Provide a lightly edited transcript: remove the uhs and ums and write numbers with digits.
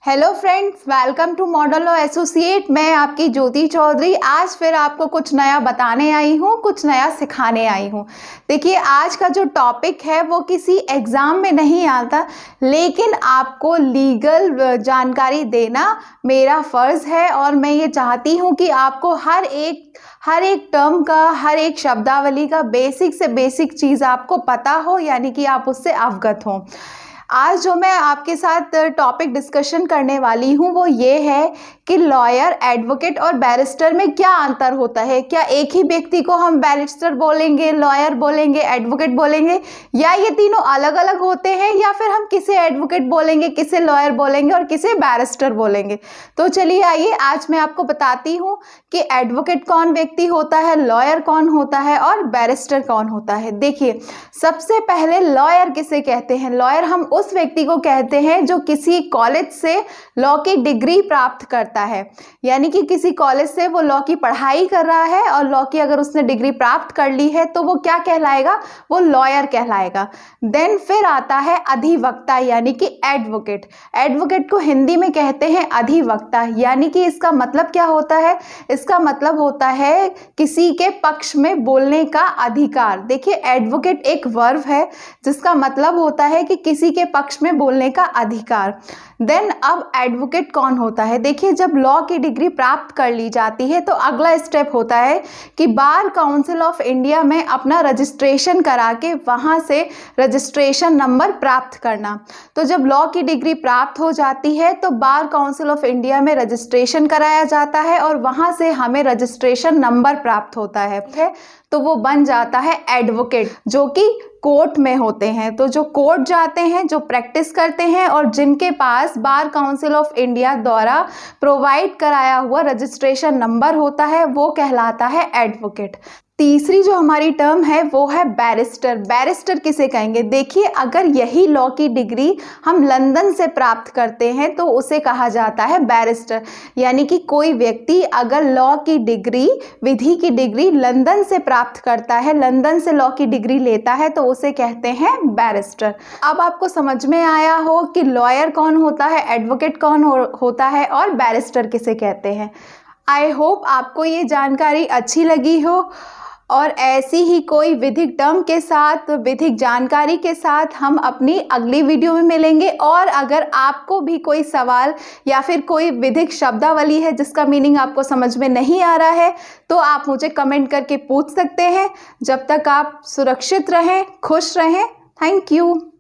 Hello friends, welcome to model law associate. मैं आपकी ज्योति चौधरी आज फिर आपको कुछ नया बताने आई हूँ, कुछ नया सिखाने आई हूँ। देखिए, आज का जो टॉपिक है वो किसी एग्ज़ाम में नहीं आता, लेकिन आपको लीगल जानकारी देना मेरा फ़र्ज़ है और मैं ये चाहती हूँ कि आपको हर एक टर्म का, हर एक शब्दावली का बेसिक से बेसिक चीज़ आपको पता हो, यानी कि आप उससे अवगत हों। आज जो मैं आपके साथ टॉपिक डिस्कशन करने वाली हूँ वो ये है कि लॉयर, एडवोकेट और बैरिस्टर में क्या अंतर होता है। क्या एक ही व्यक्ति को हम बैरिस्टर बोलेंगे, लॉयर बोलेंगे, एडवोकेट बोलेंगे, या ये तीनों अलग अलग होते हैं, या फिर हम किसे एडवोकेट बोलेंगे, किसे लॉयर बोलेंगे और किसे बैरिस्टर बोलेंगे। तो चलिए आइए, आज मैं आपको बताती हूँ कि एडवोकेट कौन व्यक्ति होता है, लॉयर कौन होता है और बैरिस्टर कौन होता है। देखिए, सबसे पहले लॉयर किसे कहते हैं। लॉयर हम उस व्यक्ति को कहते हैं जो किसी कॉलेज से लॉ की डिग्री प्राप्त करता है, यानी कि किसी कॉलेज से वो लॉ की पढ़ाई कर रहा है और लॉ की अगर उसने डिग्री प्राप्त कर ली है तो वो क्या कहलाएगा, वो लॉयर कहलाएगा। देन फिर आता है अधिवक्ता, यानी कि एडवोकेट। एडवोकेट को हिंदी में कहते हैं अधिवक्ता, यानी कि इसका मतलब क्या होता है, इसका मतलब होता है किसी के पक्ष में बोलने का अधिकार। देखिए, एडवोकेट एक वर्ब है जिसका मतलब होता है कि किसी के पक्ष में बोलने का अधिकार। देन अब एडवोकेट कौन होता है। देखिए, जब लॉ की डिग्री प्राप्त कर ली जाती है तो अगला स्टेप होता है कि बार काउंसिल ऑफ इंडिया में अपना रजिस्ट्रेशन करा के वहाँ से रजिस्ट्रेशन नंबर प्राप्त करना। तो जब लॉ की डिग्री प्राप्त हो जाती है तो बार काउंसिल ऑफ इंडिया में रजिस्ट्रेशन कराया जाता है और वहाँ से हमें रजिस्ट्रेशन नंबर प्राप्त होता है, तो वो बन जाता है एडवोकेट, जो कि कोर्ट में होते हैं। तो जो कोर्ट जाते हैं, जो प्रैक्टिस करते हैं और जिनके पास बार काउंसिल ऑफ इंडिया द्वारा प्रोवाइड कराया हुआ रजिस्ट्रेशन नंबर होता है, वो कहलाता है एडवोकेट। तीसरी जो हमारी टर्म है वो है बैरिस्टर। बैरिस्टर किसे कहेंगे। देखिए, अगर यही लॉ की डिग्री हम लंदन से प्राप्त करते हैं तो उसे कहा जाता है बैरिस्टर, यानी कि कोई व्यक्ति अगर लॉ की डिग्री, विधि की डिग्री लंदन से प्राप्त करता है, लंदन से लॉ की डिग्री लेता है, तो उसे कहते हैं बैरिस्टर। अब आपको समझ में आया हो कि लॉयर कौन होता है, एडवोकेट कौन होता है और बैरिस्टर किसे कहते हैं। आई होप आपको ये जानकारी अच्छी लगी हो और ऐसी ही कोई विधिक टर्म के साथ, विधिक जानकारी के साथ हम अपनी अगली वीडियो में मिलेंगे। और अगर आपको भी कोई सवाल या फिर कोई विधिक शब्दावली है जिसका मीनिंग आपको समझ में नहीं आ रहा है तो आप मुझे कमेंट करके पूछ सकते हैं। जब तक आप सुरक्षित रहें, खुश रहें। Thank you.